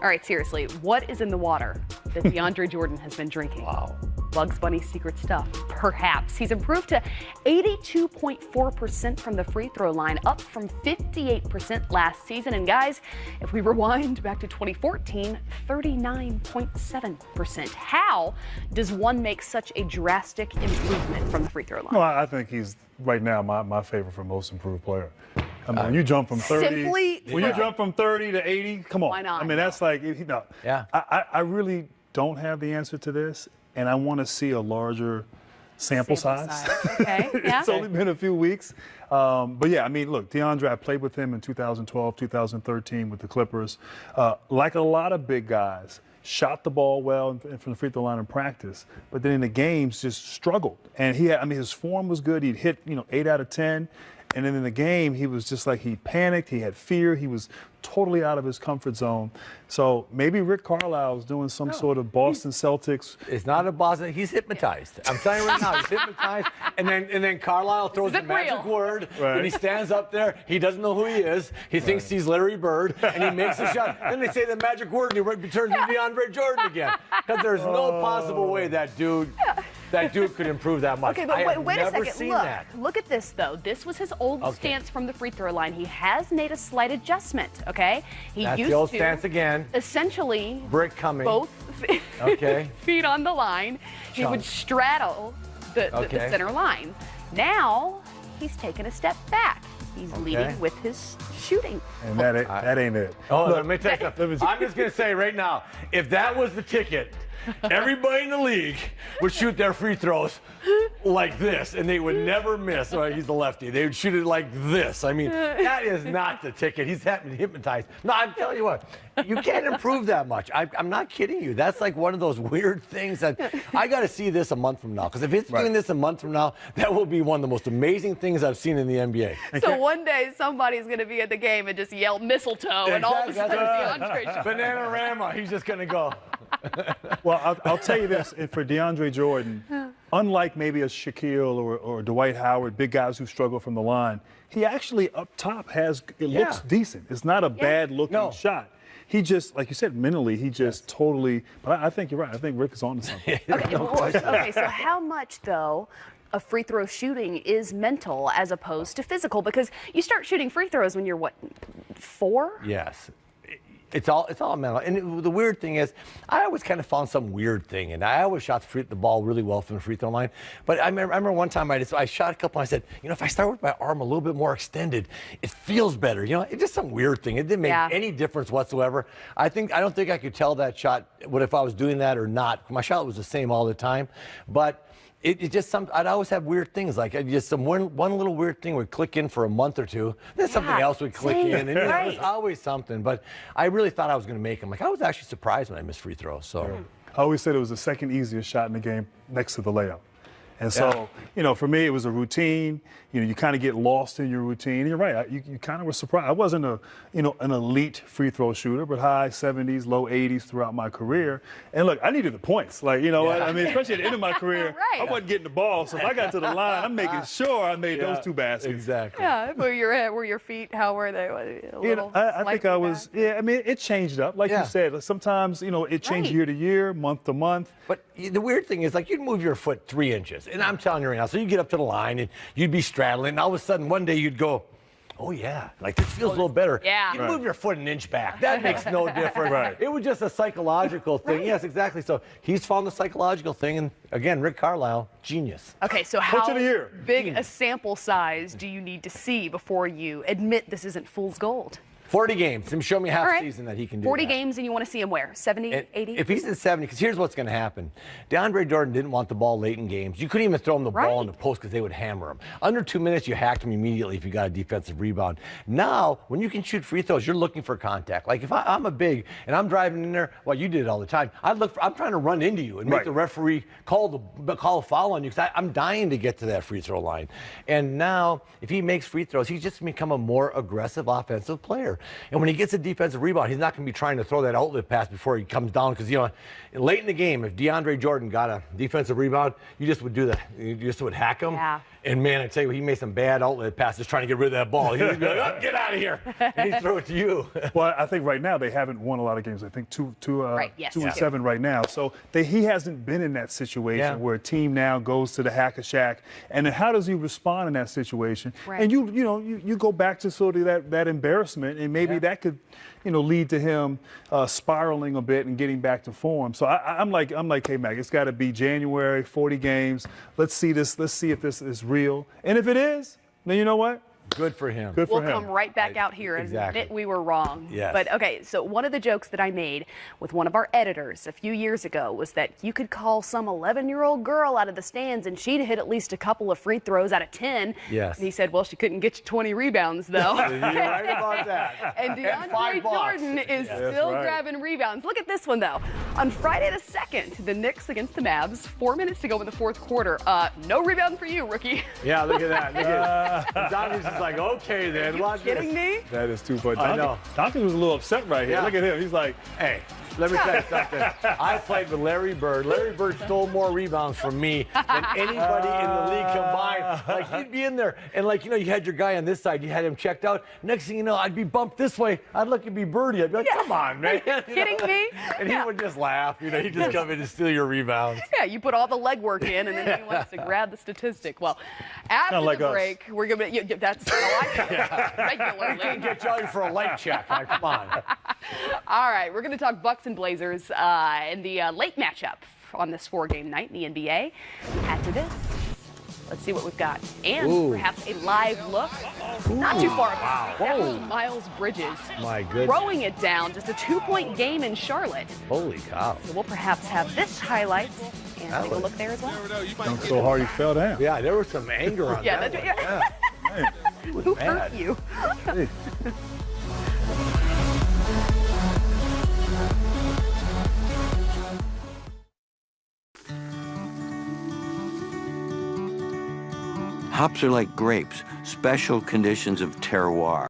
All right, seriously, what is in the water that DeAndre Jordan has been drinking? Wow. Bugs Bunny secret stuff, perhaps. He's improved to 82.4% from the free throw line, up from 58% last season. And guys, if we rewind back to 2014, 39.7%. How does one make such a drastic improvement from the free throw line? Well, I think he's right now my favorite for most improved player. I mean, when you jump from 30, when you jump from 30 to 80, come on. Why not? I mean, that's like, Yeah. I really don't have the answer to this, and I want to see a larger sample size. Okay, yeah. It's only been a few weeks. But yeah, I mean, look, DeAndre, I played with him in 2012, 2013 with the Clippers. Like a lot of big guys, shot the ball well from the free throw line in practice, but then in the games just struggled. And his form was good. He'd hit, 8 out of 10. And then in the game, he was just like he panicked. He had fear. He was totally out of his comfort zone. So maybe Rick Carlisle's doing some sort of Boston Celtics. It's not a Boston. He's hypnotized. I'm telling you right now, he's hypnotized. And then Carlisle throws the magic word, and he stands up there. He doesn't know who he is. He thinks he's Larry Bird, and he makes a shot. Then they say the magic word, and he turns into DeAndre Jordan again. Because there's no possible way that dude could improve that much. Okay, but wait a second. Look at this, though. This was his old stance from the free throw line. He has made a slight adjustment, okay? That's the old stance again. Essentially, brick coming. Both feet on the line. He would straddle the center line. Now, he's taken a step back. He's leading with his shooting. And that ain't it. Oh, look, let me tell you something. I'm just going to say right now, if that was the ticket, everybody in the league would shoot their free throws like this, and they would never miss. Oh, he's a lefty. They would shoot it like this. I mean, that is not the ticket. He's hypnotized. No, I'm telling you what, you can't improve that much. I'm not kidding you. That's like one of those weird things that I got to see this a month from now. Because if it's doing this a month from now, that will be one of the most amazing things I've seen in the NBA. So one day somebody's going to be at the game and just yell mistletoe, and all of a sudden DeAndre. Bananarama. He's just going to go. Well, I'll tell you this, and for DeAndre Jordan, unlike maybe a Shaquille or Dwight Howard, big guys who struggle from the line, he actually up top looks decent. It's not a bad-looking shot. He just, like you said, mentally, he just totally, but I think you're right. I think Rick is on to something. Okay, so how much, though, of free throw shooting is mental as opposed to physical? Because you start shooting free throws when you're, what, 4? Yes. It's all mental. And the weird thing is, I always kind of found some weird thing, and I always shot the ball really well from the free throw line. But I remember one time I shot a couple, and I said, if I start with my arm a little bit more extended, it feels better. It's just some weird thing. It didn't make any difference whatsoever. I don't think I could tell that shot if I was doing that or not. My shot was the same all the time, but. It just I'd always have weird things like just one little weird thing would click in for a month or two, then something else would click in, and it was always something. But I really thought I was going to make them. Like I was actually surprised when I missed free throws. So I always said it was the second easiest shot in the game next to the layup. And so, for me, it was a routine. You kind of get lost in your routine. And you're right. You kind of were surprised. I wasn't an elite free throw shooter, but high 70s, low 80s throughout my career. And look, I needed the points. Like, I mean, especially at the end of my career, I wasn't getting the ball. So if I got to the line, I'm making sure I made those 2 baskets. Exactly. Yeah. Were your feet? How were they? A little I think I was. back? Yeah. I mean, it changed up, like you said. Sometimes, it changed year to year, month to month. But the weird thing is, like, you'd move your foot 3 inches. And I'm telling you right now, so you get up to the line and you'd be straddling, and all of a sudden one day you'd go, oh yeah, like this feels a little better. Yeah. You move your foot an inch back. That makes no difference. It was just a psychological thing. Yes, exactly. So he's found the psychological thing, and again, Rick Carlisle, genius. Okay, so how big a sample size do you need to see before you admit this isn't fool's gold? 40 games. Show me half season that he can do 40 that. games, and you want to see him where? 70, 80? If he's in 70, because here's what's going to happen. DeAndre Jordan didn't want the ball late in games. You couldn't even throw him the ball in the post because they would hammer him. Under 2 minutes, you hacked him immediately if you got a defensive rebound. Now, when you can shoot free throws, you're looking for contact. Like if I'm a big and I'm driving in there, well, you did it all the time. I'm trying to run into you and make the referee call a foul on you because I'm dying to get to that free throw line. And now, if he makes free throws, he's just become a more aggressive offensive player. And when he gets a defensive rebound, he's not going to be trying to throw that outlet pass before he comes down because, you know, late in the game, if DeAndre Jordan got a defensive rebound, you just would do that. You just would hack him. Yeah. And, man, I tell you, he made some bad outlet passes trying to get rid of that ball. He would be like, oh, get out of here. And he'd throw it to you. Well, I think right now they haven't won a lot of games. I think 2-7 right now. So he hasn't been in that situation where a team now goes to the hack-a-shack. And then how does he respond in that situation? Right. And you go back to sort of that embarrassment, and maybe that could, lead to him spiraling a bit and getting back to form. So I'm like, hey, Mac, it's got to be January, 40 games. Let's see this. Let's see if this is real. And if it is, then you know what? Good for him. Good for him. We'll come right back out here and admit we were wrong. Yes. But okay, so one of the jokes that I made with one of our editors a few years ago was that you could call some 11-year-old girl out of the stands and she'd hit at least a couple of free throws out of 10. Yes. And he said, well, she couldn't get you 20 rebounds, though. You're right about that. And DeAndre Jordan is still grabbing rebounds. Look at this one, though. On Friday the 2nd, the Knicks against the Mavs, 4 minutes to go in the fourth quarter. No rebound for you, rookie. Yeah, look at that. Look at it. Donnie's just like, okay, then. Are you kidding me? That is too funny. I know. Donkey was a little upset right here. Yeah. Look at him. He's like, hey, let me tell you something. I played with Larry Bird. Larry Bird stole more rebounds from me than anybody in the league combined. Like, he'd be in there, and like, you had your guy on this side. You had him checked out. Next thing you know, I'd be bumped this way. I'd look and be Birdie. I'd be like, come on, man. Kidding me? And he would just laugh. He'd just come in and steal your rebounds. Yeah, you put all the legwork in, and then he wants to grab the statistic. Well, after the break, we're going to – that's how I feel regularly. I can get you for a light check. Like, come on. All right, we're going to talk Bucks and Blazers in the late matchup on this 4-game night in the NBA. After this, let's see what we've got. And perhaps a live look. Not too far. Wow. That was Miles Bridges. My goodness. Throwing it down. Just a 2-point game in Charlotte. Holy cow. So we'll perhaps have this highlight and take a look there as well. dunked so hard he fell down. Yeah, there was some anger on that one. Yeah. Who hurt you? Hops are like grapes, special conditions of terroir.